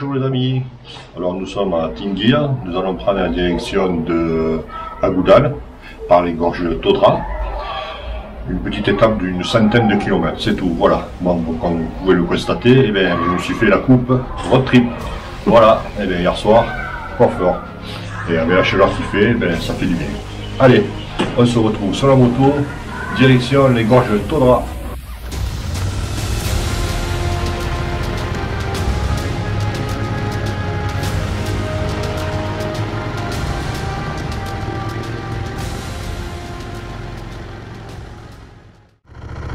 Bonjour les amis, alors nous sommes à Tinguir, nous allons prendre la direction de Agoudal par les gorges de Todra. Une petite étape d'une centaine de kilomètres, c'est tout, voilà. Bon, comme vous pouvez le constater, eh bien, je me suis fait la coupe road trip. Voilà, et bien, hier soir, pas fort. Et avec la chaleur qu'il fait, ben, ça fait du bien. Allez, on se retrouve sur la moto, direction les gorges de Todra.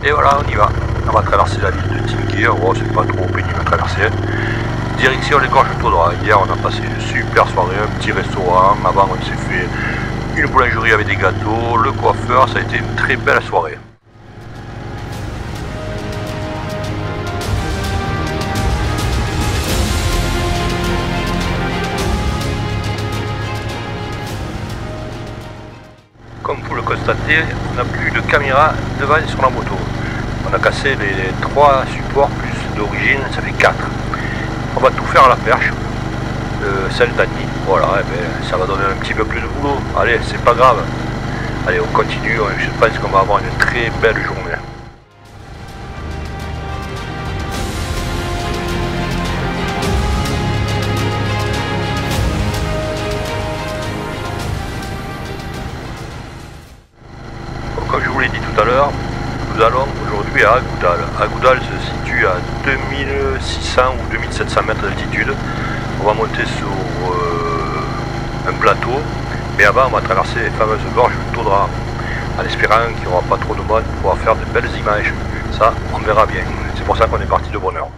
Et voilà, on y va. On va traverser la ville de Tinguir. Oh, c'est pas trop pénible à traverser. Direction les gorges de Todra. Hier, on a passé une super soirée, un petit restaurant. Avant, on s'est fait une boulangerie avec des gâteaux, le coiffeur. Ça a été une très belle soirée. Comme vous le constatez, on n'a plus de caméra devant et sur la moto. On a cassé les 3 supports plus d'origine, ça fait 4. On va tout faire à la perche, celle d'Annie. Voilà, et bien, ça va donner un petit peu plus de boulot. Allez, c'est pas grave. Allez, on continue, je pense qu'on va avoir une très belle journée. Comme je vous l'ai dit tout à l'heure, nous allons aujourd'hui à Agoudal. Agoudal se situe à 2600 ou 2700 mètres d'altitude. On va monter sur un plateau, mais avant on va traverser les fameuses gorges de Todra, en espérant qu'il n'y aura pas trop de monde pour pouvoir faire de belles images. Ça, on verra bien. C'est pour ça qu'on est parti de bonne heure.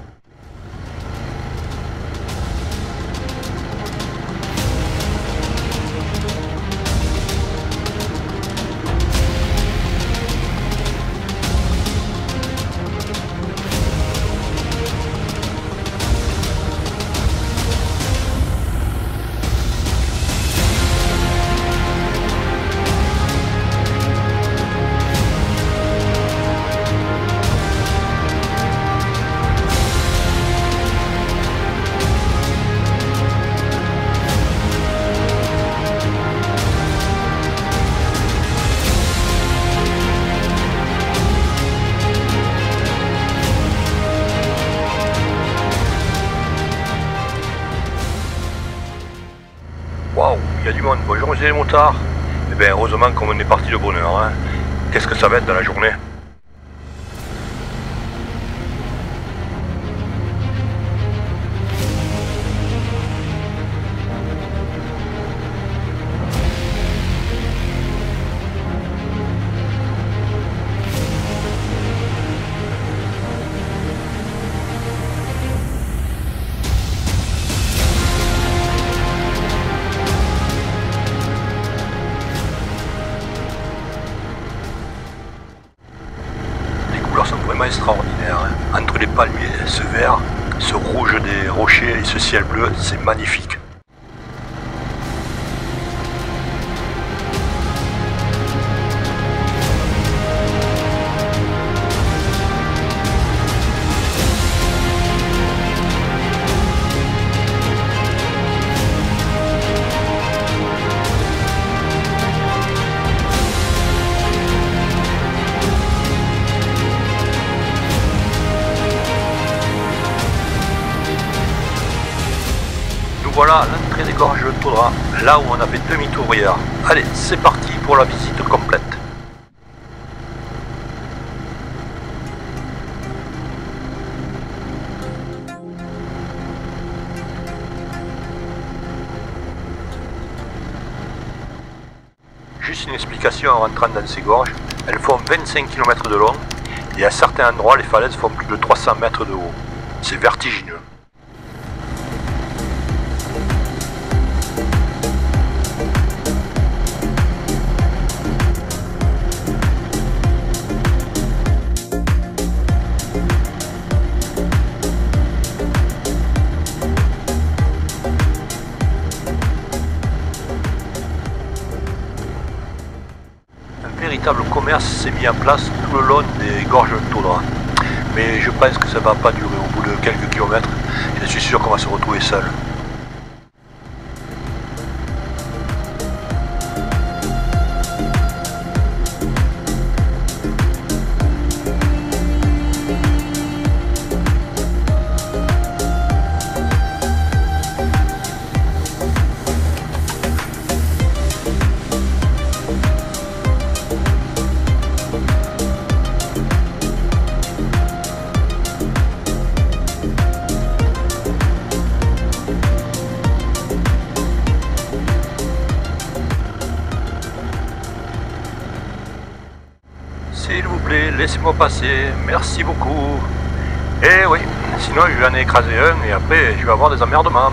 Waouh, il y a du monde. Bonjour monsieur les motards. Eh bien heureusement qu'on est parti de bonne heure. Hein. Qu'est-ce que ça va être dans la journée? Sont vraiment extraordinaires. Hein. Entre les palmiers, ce vert, ce rouge des rochers et ce ciel bleu, c'est magnifique. Voilà l'entrée des gorges de Todra, là où on a fait demi-tour hier. Allez, c'est parti pour la visite complète. Juste une explication en rentrant dans ces gorges, elles font 25 km de long et à certains endroits les falaises font plus de 300 mètres de haut. C'est vertigineux. Un véritable commerce s'est mis en place tout le long des gorges de Todra. mais je pense que ça va pas durer. Au bout de quelques kilomètres, je suis sûr qu'on va se retrouver seul. S'il vous plaît, laissez-moi passer, merci beaucoup. Eh oui, sinon je vais en écraser un et après je vais avoir des emmerdements.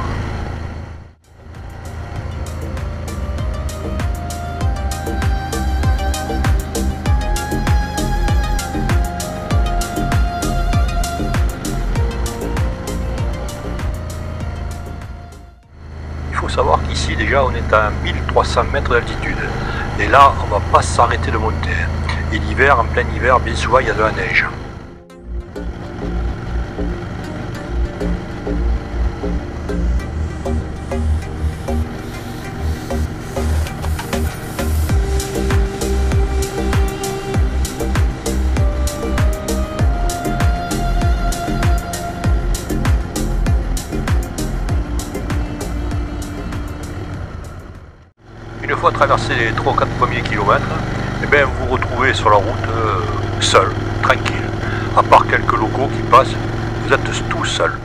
Il faut savoir qu'ici déjà on est à 1300 mètres d'altitude. Et là on va pas s'arrêter de monter. Et l'hiver, en plein hiver, bien souvent il y a de la neige. Une fois traversé les 3 ou 4 premiers kilomètres, et bien vous vous retrouvez sur la route seul, tranquille. À part quelques locaux qui passent, vous êtes tous seuls.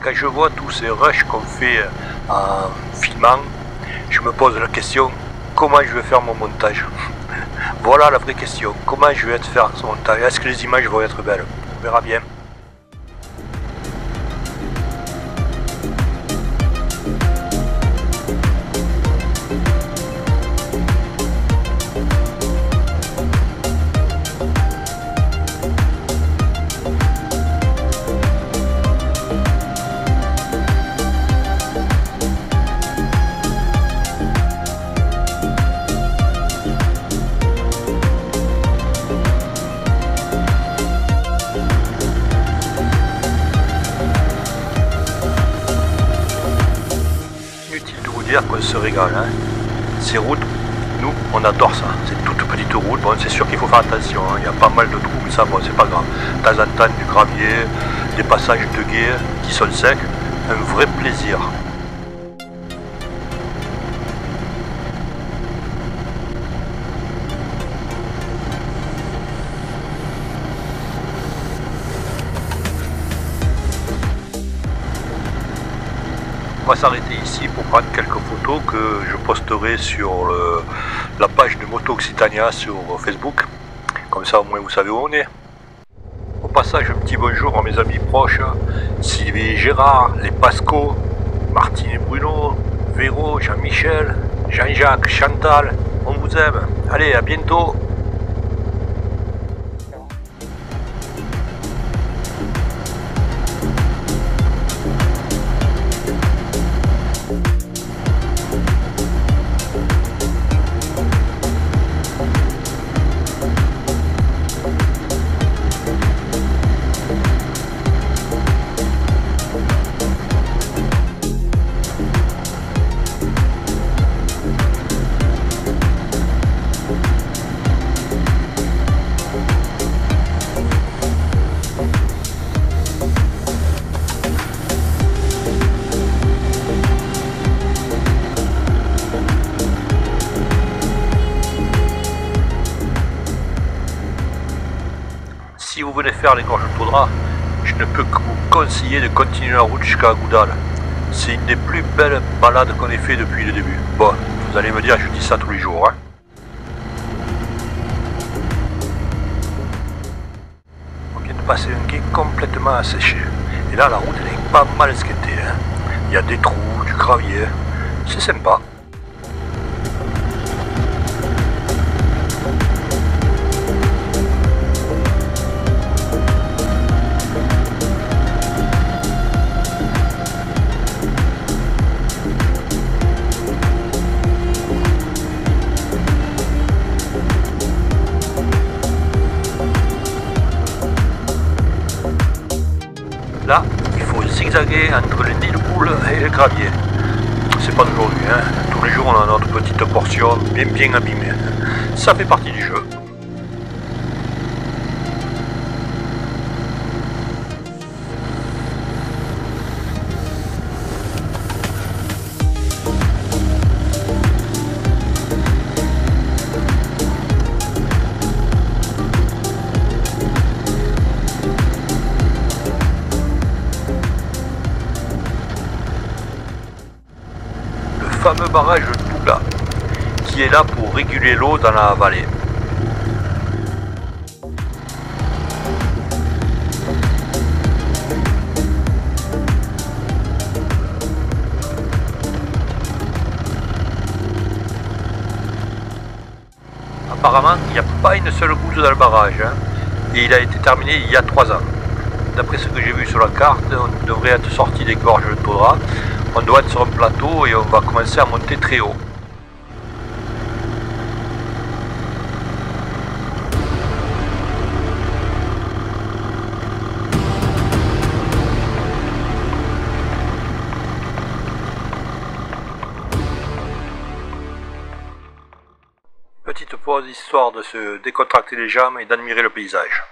Quand je vois tous ces rushs qu'on fait en filmant, je me pose la question, comment je vais faire mon montage? Voilà la vraie question, comment je vais faire ce montage? Est-ce que les images vont être belles? On verra bien. Qu'on se régale, hein. Ces routes, nous on adore ça, c'est toutes petites routes. Bon, c'est sûr qu'il faut faire attention, hein. Il y a pas mal de trous, mais ça bon, c'est pas grave. De temps en temps du gravier, des passages de guet qui sont secs, un vrai plaisir. On va s'arrêter ici pour prendre quelques photos que je posterai sur la page de Moto Occitania sur Facebook. Comme ça au moins vous savez où on est. Au passage un petit bonjour à mes amis proches, Sylvie et Gérard, les Pasco, Martine et Bruno, Véro, Jean-Michel, Jean-Jacques, Chantal, on vous aime. Allez, à bientôt. Si vous venez faire les gorges de Taudras, je ne peux que vous conseiller de continuer la route jusqu'à Agoudal. C'est une des plus belles balades qu'on ait fait depuis le début. Bon, vous allez me dire, je dis ça tous les jours, hein. passer un quai complètement asséché. Et là, la route elle est pas mal skatée. Hein. Il y a des trous, du gravier. C'est sympa. Là, il faut zigzaguer entre les nids de poules et le gravier. C'est pas d'aujourd'hui, hein. Tous les jours on a notre petite portion bien abîmée. Ça fait partie du jeu. Le fameux barrage Douga, qui est là pour réguler l'eau dans la vallée. Apparemment, il n'y a pas une seule goutte dans le barrage, hein, et il a été terminé il y a 3 ans. D'après ce que j'ai vu sur la carte, on devrait être sorti des gorges de Todra. On doit être sur un plateau et on va commencer à monter très haut. Petite pause histoire de se décontracter les jambes et d'admirer le paysage.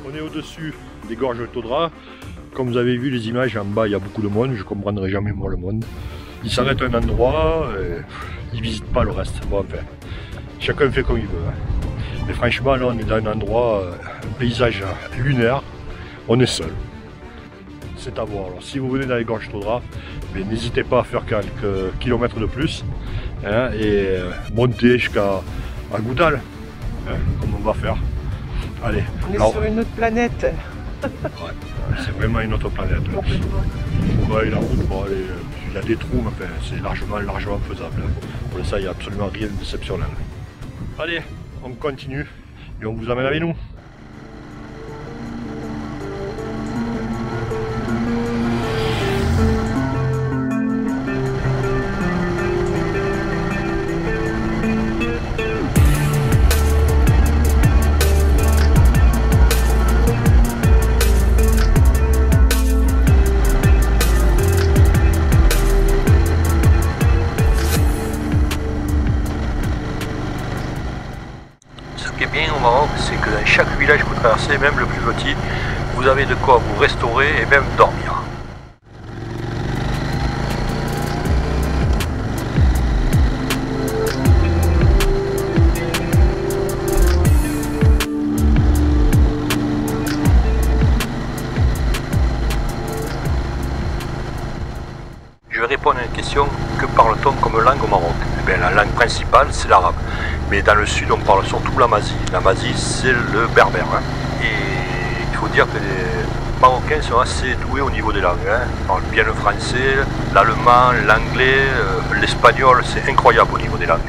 On est au-dessus des gorges de Todra. Comme vous avez vu les images, en bas il y a beaucoup de monde, je ne comprendrai jamais moi le monde. Ils s'arrêtent à un endroit, et ils ne visitent pas le reste. Bon, enfin, chacun fait comme il veut. Hein. Mais franchement là on est dans un endroit, un paysage lunaire, on est seul. C'est à voir. Alors si vous venez dans les gorges de Todra, n'hésitez pas à faire quelques kilomètres de plus, hein, et monter jusqu'à Goudal, hein, comme on va faire. Allez. On est sur une autre planète. Ouais, c'est vraiment une autre planète. Ouais, la route, bon, il y a des trous, mais enfin, c'est largement faisable. Pour ça, il n'y a absolument rien d'exceptionnel. Allez, on continue et on vous amène avec nous. C'est que dans chaque village que vous traversez, même le plus petit, vous avez de quoi vous restaurer et même dormir. Je vais répondre à une question: que parle-t-on comme langue au Maroc? Eh bien, la langue principale, c'est l'arabe. Mais dans le sud, on parle surtout l'amazi. L'amazi, c'est le berbère. Hein. Et il faut dire que les Marocains sont assez doués au niveau des langues. Hein. Ils parlent bien le français, l'allemand, l'anglais, l'espagnol, c'est incroyable au niveau des langues.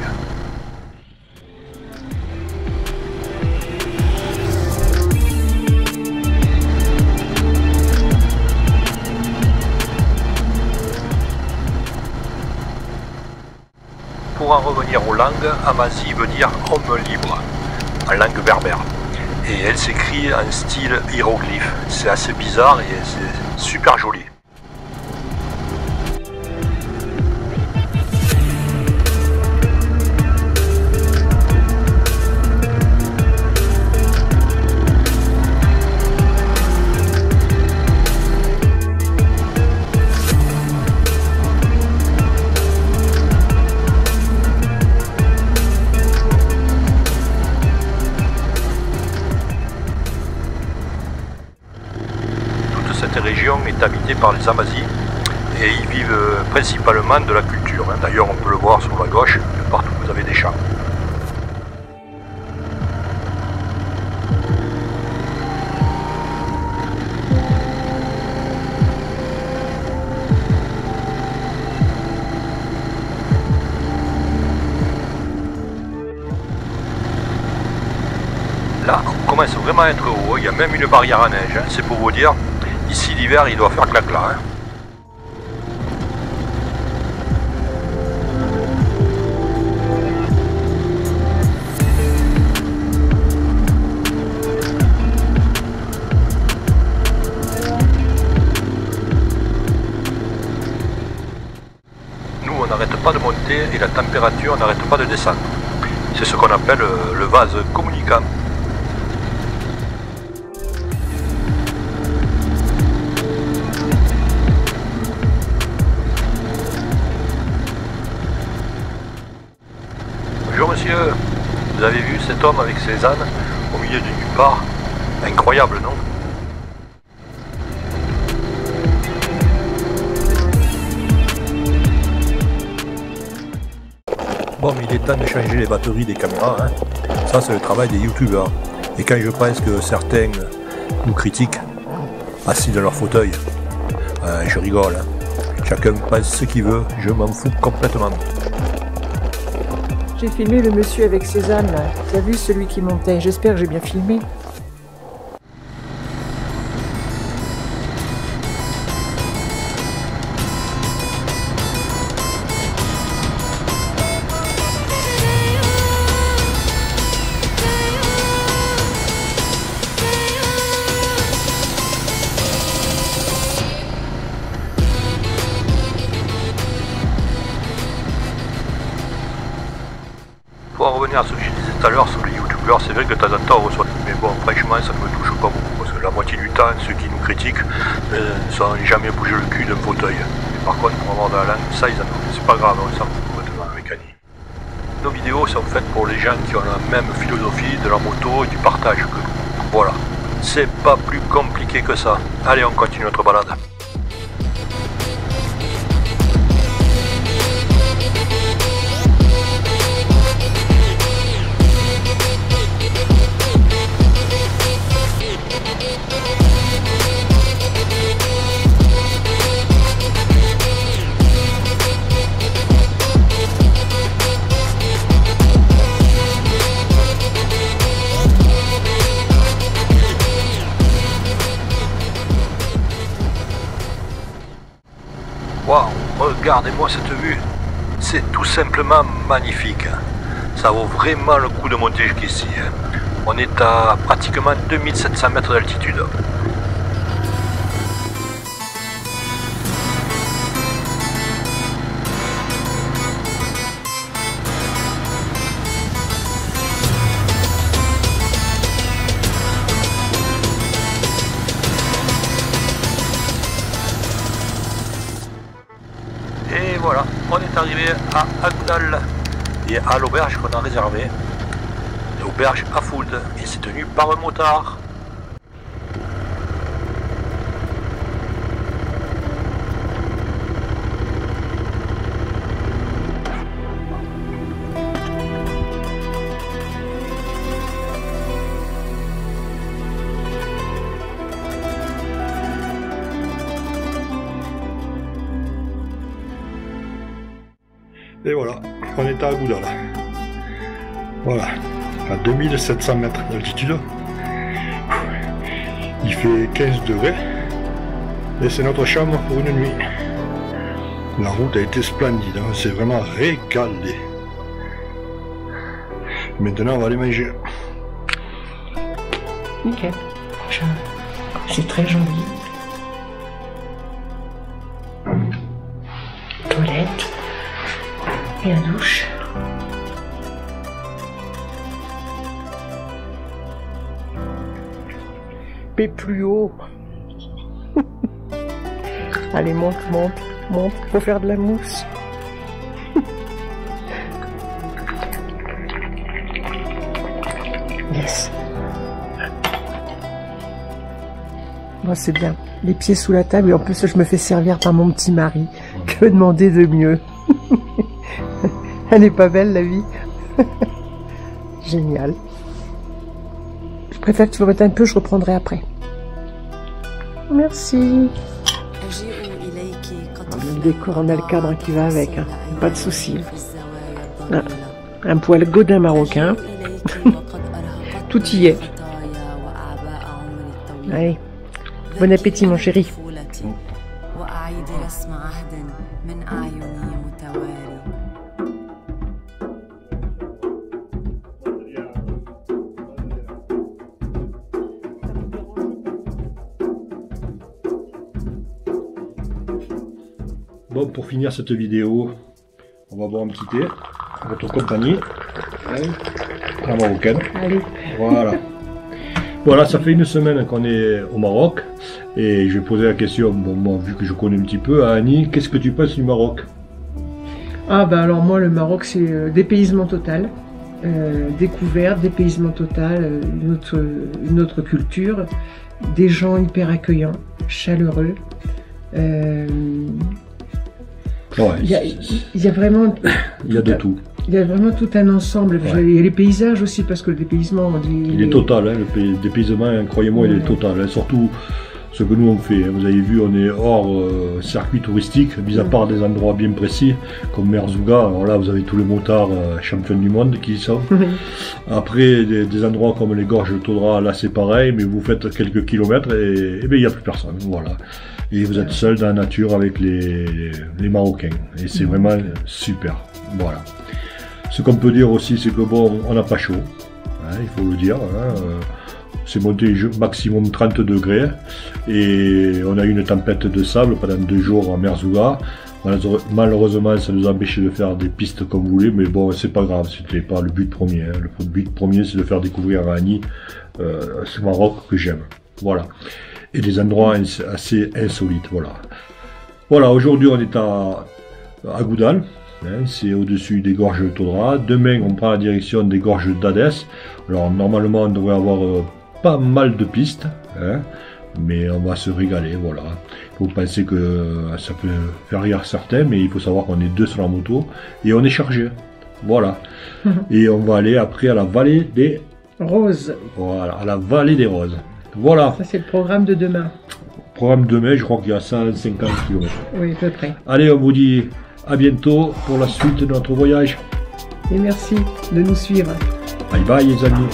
Pour en revenir aux langues, Amazi veut dire homme libre, en langue berbère. Et elle s'écrit en style hiéroglyphe. C'est assez bizarre et c'est super joli. habité par les Amazigh et ils vivent principalement de la culture. D'ailleurs, on peut le voir sur la gauche, partout vous avez des champs. Là, on commence vraiment à être haut, il y a même une barrière à neige, c'est pour vous dire, ici l'hiver il doit faire clac-clac. Nous, on n'arrête pas de monter et la température n'arrête pas de descendre. C'est ce qu'on appelle le vase communicant. Bonjour monsieur, vous avez vu cet homme avec ses ânes au milieu de nulle part? Incroyable, non? Bon, mais il est temps de changer les batteries des caméras, hein. Ça c'est le travail des youtubeurs. Et quand je pense que certains nous critiquent, assis dans leur fauteuil, je rigole, hein. Chacun pense ce qu'il veut, je m'en fous complètement. J'ai filmé le monsieur avec ses ânes là. T'as vu celui qui montait? J'espère que j'ai bien filmé. Pour en revenir à ce que je disais tout à l'heure sur les youtubeurs, c'est vrai que de temps en temps on reçoit, mais bon franchement ça ne me touche pas beaucoup, parce que la moitié du temps ceux qui nous critiquent sans jamais bouger le cul d'un fauteuil. Mais par contre pour avoir de la langue, ça ils en ont, c'est pas grave, on s'en fout complètement avec Annie. Nos vidéos sont faites pour les gens qui ont la même philosophie de la moto et du partage que nous. Voilà, c'est pas plus compliqué que ça. Allez, on continue notre balade. Waouh, regardez-moi cette vue, c'est tout simplement magnifique. Ça vaut vraiment le coup de monter jusqu'ici. On est à pratiquement 2700 mètres d'altitude. Et voilà, on est arrivé à Agoudal et à l'auberge qu'on a réservée. L'auberge Afoud, et c'est tenu par un motard. Et voilà, on est à Agoudal. Voilà, à 2700 mètres d'altitude. Il fait 15 degrés. Et c'est notre chambre pour une nuit. La route a été splendide, hein, c'est vraiment régalé. Maintenant on va aller manger. Nickel. C'est très joli. Toilette. Et la douche. Mais plus haut. Allez, monte, monte, monte. Faut faire de la mousse. Yes. Moi, c'est bien. Les pieds sous la table et en plus, je me fais servir par mon petit mari. Que demander de mieux? Elle n'est pas belle, la vie? Génial. Je préfère que tu remettes un peu, je reprendrai après. Merci. On a le décor, on a le cadre qui va avec, hein. Pas de souci. Ah, un poil godin marocain. Tout y est. Allez, bon appétit mon chéri. Bon, pour finir cette vidéo, on va boire un petit thé, à votre compagnie, la marocaine. Allez. Voilà. Voilà, ça fait une semaine qu'on est au Maroc, et je vais poser la question, bon, moi, vu que je connais un petit peu, à Annie, qu'est-ce que tu penses du Maroc? Ah bah alors moi le Maroc c'est dépaysement total, découverte, dépaysement total, une autre culture, des gens hyper accueillants, chaleureux. Ouais, il y a vraiment... Il y a de tout. Il y a vraiment tout un ensemble. Ouais. Il y a les paysages aussi, parce que le dépaysement... Il est total, hein, le dépaysement, croyez-moi, il est total. Hein, surtout ce que nous on fait. Hein. Vous avez vu, on est hors circuit touristique, mis à part des endroits bien précis, comme Merzouga. Alors là, vous avez tous les motards champions du monde qui y sont. Après, des endroits comme les gorges de Todra, là c'est pareil, mais vous faites quelques kilomètres et bien il n'y a plus personne. Voilà. Et vous êtes seul dans la nature avec les Marocains. Et c'est vraiment super. Voilà. Ce qu'on peut dire aussi, c'est que bon, on n'a pas chaud. Hein, il faut le dire. Hein, c'est monté maximum 30 degrés. Et on a eu une tempête de sable pendant 2 jours en Merzouga. Malheureusement, ça nous a empêché de faire des pistes comme vous voulez. Mais bon, c'est pas grave. C'était pas le but premier. Hein. Le but premier, c'est de faire découvrir à Annie ce Maroc que j'aime. Voilà. Et des endroits assez insolites, voilà. Voilà, aujourd'hui on est à Goudal, hein, c'est au-dessus des gorges de Todra. Demain on prend la direction des gorges d'Hadès. Alors normalement on devrait avoir pas mal de pistes, hein, mais on va se régaler, voilà. Il faut penser que ça peut faire rire certains, mais il faut savoir qu'on est 2 sur la moto et on est chargé, voilà. Et on va aller après à la vallée des Roses. Voilà, à la vallée des Roses. Voilà. Ça, c'est le programme de demain. Programme de demain, je crois qu'il y a 150 km. Oui, à peu près. Allez, on vous dit à bientôt pour la suite de notre voyage. Et merci de nous suivre. Bye bye les amis.